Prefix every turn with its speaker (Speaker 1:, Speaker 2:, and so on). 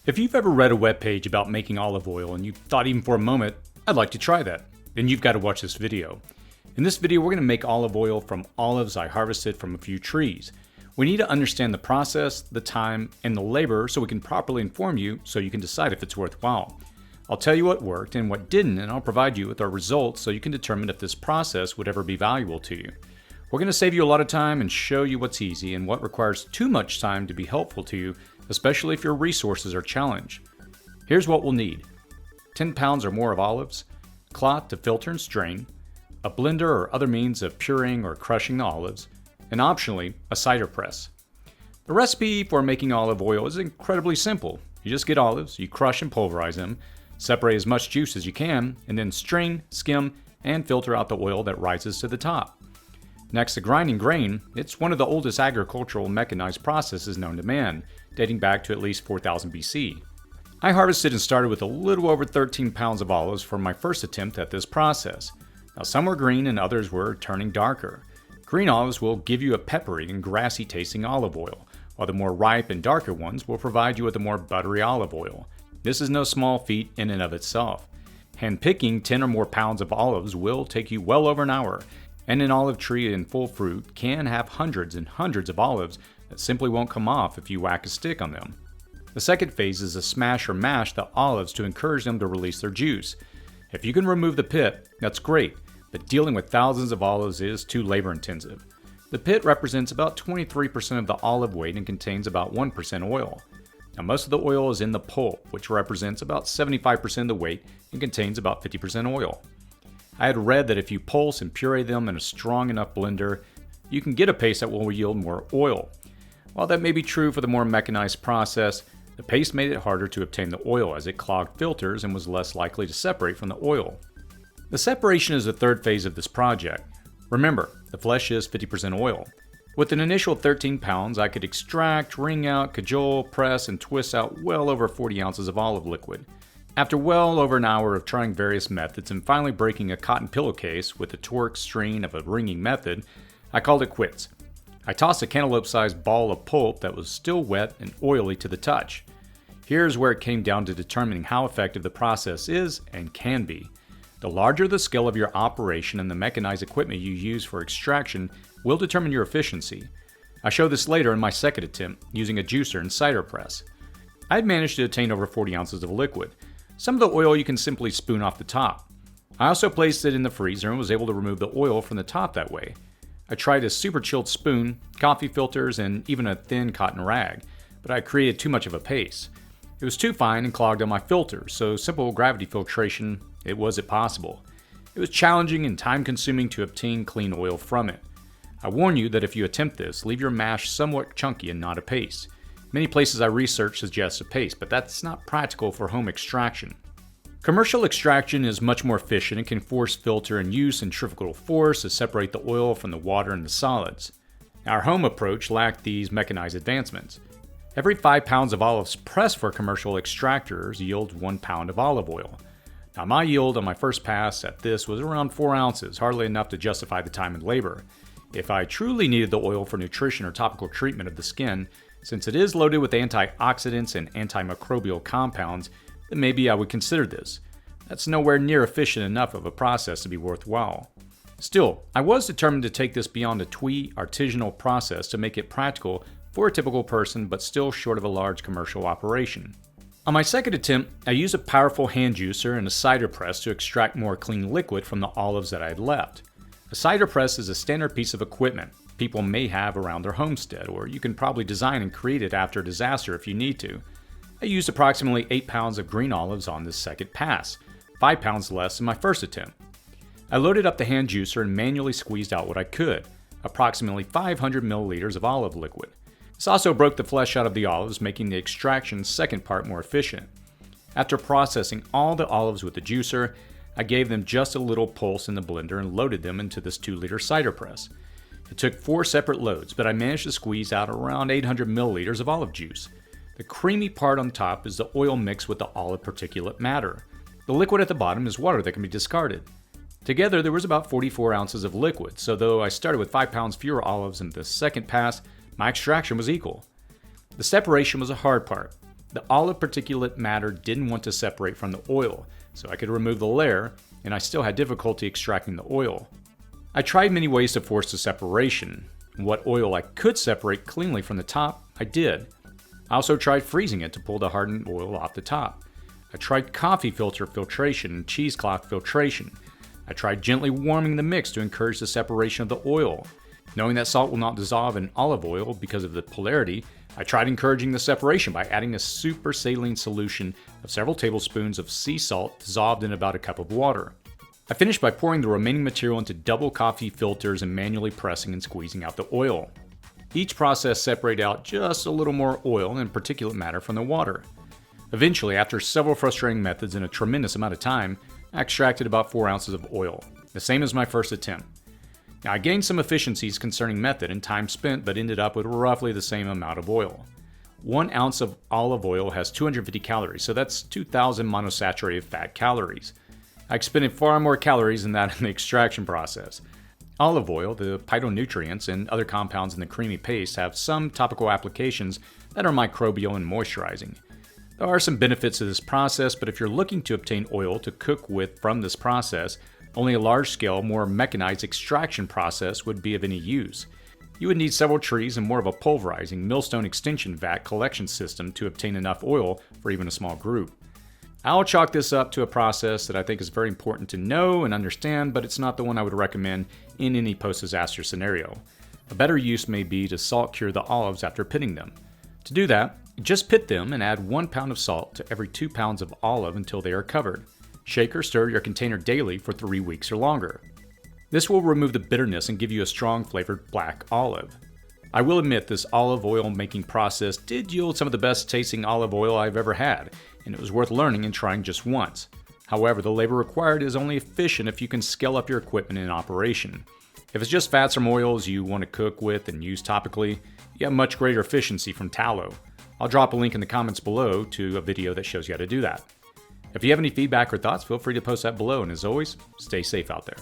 Speaker 1: If you've ever read a webpage about making olive oil and you thought even for a moment, I'd like to try that, then you've got to watch this video. In this video, we're going to make olive oil from olives I harvested from a few trees. We need to understand the process, the time, and the labor so we can properly inform you so you can decide if it's worthwhile. I'll tell you what worked and what didn't, and I'll provide you with our results so you can determine if this process would ever be valuable to you. We're going to save you a lot of time and show you what's easy and what requires too much time to be helpful to you, especially if your resources are challenged. Here's what we'll need: 10 pounds or more of olives, cloth to filter and strain, a blender or other means of pureeing or crushing the olives, and optionally, a cider press. The recipe for making olive oil is incredibly simple. You just get olives, you crush and pulverize them, separate as much juice as you can, and then strain, skim, and filter out the oil that rises to the top. Next, the grinding grain. It's one of the oldest agricultural mechanized processes known to man, dating back to at least 4000 BC. I harvested and started with a little over 13 pounds of olives for my first attempt at this process. Now, some were green and others were turning darker. Green olives will give you a peppery and grassy tasting olive oil, while the more ripe and darker ones will provide you with a more buttery olive oil. This is no small feat in and of itself. Hand-picking 10 or more pounds of olives will take you well over an hour, and an olive tree in full fruit can have hundreds and hundreds of olives that simply won't come off if you whack a stick on them. The second phase is to smash or mash the olives to encourage them to release their juice. If you can remove the pit, that's great, but dealing with thousands of olives is too labor intensive. The pit represents about 23% of the olive weight and contains about 1% oil. Now, most of the oil is in the pulp, which represents about 75% of the weight and contains about 50% oil. I had read that if you pulse and puree them in a strong enough blender, you can get a paste that will yield more oil. While that may be true for the more mechanized process, the paste made it harder to obtain the oil as it clogged filters and was less likely to separate from the oil. The separation is the third phase of this project. Remember, the flesh is 50% oil. With an initial 13 pounds, I could extract, wring out, cajole, press, and twist out well over 40 ounces of olive liquid. After well over an hour of trying various methods and finally breaking a cotton pillowcase with the torque strain of a wringing method, I called it quits. I tossed a cantaloupe-sized ball of pulp that was still wet and oily to the touch. Here's where it came down to determining how effective the process is and can be. The larger the scale of your operation and the mechanized equipment you use for extraction will determine your efficiency. I show this later in my second attempt using a juicer and cider press. I had managed to obtain over 40 ounces of liquid. Some of the oil you can simply spoon off the top. I also placed it in the freezer and was able to remove the oil from the top that way. I tried a super chilled spoon, coffee filters, and even a thin cotton rag, but I created too much of a paste. It was too fine and clogged on my filters, so simple gravity filtration, it wasn't possible. It was challenging and time-consuming to obtain clean oil from it. I warn you that if you attempt this, leave your mash somewhat chunky and not a paste. Many places I researched suggest a paste, but that's not practical for home extraction. Commercial extraction is much more efficient and can force filter and use centrifugal force to separate the oil from the water and the solids. Our home approach lacked these mechanized advancements. Every 5 pounds of olives pressed for commercial extractors yields 1 pound of olive oil. Now, my yield on my first pass at this was around 4 ounces, hardly enough to justify the time and labor. If I truly needed the oil for nutrition or topical treatment of the skin, since it is loaded with antioxidants and antimicrobial compounds, then maybe I would consider this. That's nowhere near efficient enough of a process to be worthwhile. Still, I was determined to take this beyond a twee artisanal process to make it practical for a typical person, but still short of a large commercial operation. On my second attempt, I used a powerful hand juicer and a cider press to extract more clean liquid from the olives that I had left. A cider press is a standard piece of equipment people may have around their homestead, or you can probably design and create it after a disaster if you need to. I used approximately 8 pounds of green olives on this second pass, 5 pounds less than my first attempt. I loaded up the hand juicer and manually squeezed out what I could, approximately 500 milliliters of olive liquid. This also broke the flesh out of the olives, making the extraction second part more efficient. After processing all the olives with the juicer, I gave them just a little pulse in the blender and loaded them into this 2-liter cider press. It took 4 separate loads, but I managed to squeeze out around 800 milliliters of olive juice. The creamy part on top is the oil mixed with the olive particulate matter. The liquid at the bottom is water that can be discarded. Together, there was about 44 ounces of liquid, so though I started with 5 pounds fewer olives in the second pass, my extraction was equal. The separation was a hard part. The olive particulate matter didn't want to separate from the oil, so I could remove the layer, and I still had difficulty extracting the oil. I tried many ways to force the separation. What oil I could separate cleanly from the top, I did. I also tried freezing it to pull the hardened oil off the top. I tried coffee filter filtration and cheesecloth filtration. I tried gently warming the mix to encourage the separation of the oil. Knowing that salt will not dissolve in olive oil because of the polarity, I tried encouraging the separation by adding a super saline solution of several tablespoons of sea salt dissolved in about a cup of water. I finished by pouring the remaining material into double coffee filters and manually pressing and squeezing out the oil. Each process separated out just a little more oil and particulate matter from the water. Eventually, after several frustrating methods and a tremendous amount of time, I extracted about 4 ounces of oil, the same as my first attempt. Now, I gained some efficiencies concerning method and time spent, but ended up with roughly the same amount of oil. 1 ounce of olive oil has 250 calories, so that's 2,000 monosaturated fat calories. I expended far more calories than that in the extraction process. Olive oil, the phytonutrients, and other compounds in the creamy paste have some topical applications that are microbial and moisturizing. There are some benefits to this process, but if you're looking to obtain oil to cook with from this process, only a large-scale, more mechanized extraction process would be of any use. You would need several trees and more of a pulverizing millstone extension vat collection system to obtain enough oil for even a small group. I'll chalk this up to a process that I think is very important to know and understand, but it's not the one I would recommend in any post-disaster scenario. A better use may be to salt cure the olives after pitting them. To do that, just pit them and add 1 pound of salt to every 2 pounds of olive until they are covered. Shake or stir your container daily for 3 weeks or longer. This will remove the bitterness and give you a strong flavored black olive. I will admit this olive oil making process did yield some of the best tasting olive oil I've ever had, and it was worth learning and trying just once. However, the labor required is only efficient if you can scale up your equipment in operation. If it's just fats from oils you want to cook with and use topically, you have much greater efficiency from tallow. I'll drop a link in the comments below to a video that shows you how to do that. If you have any feedback or thoughts, feel free to post that below, and as always, stay safe out there.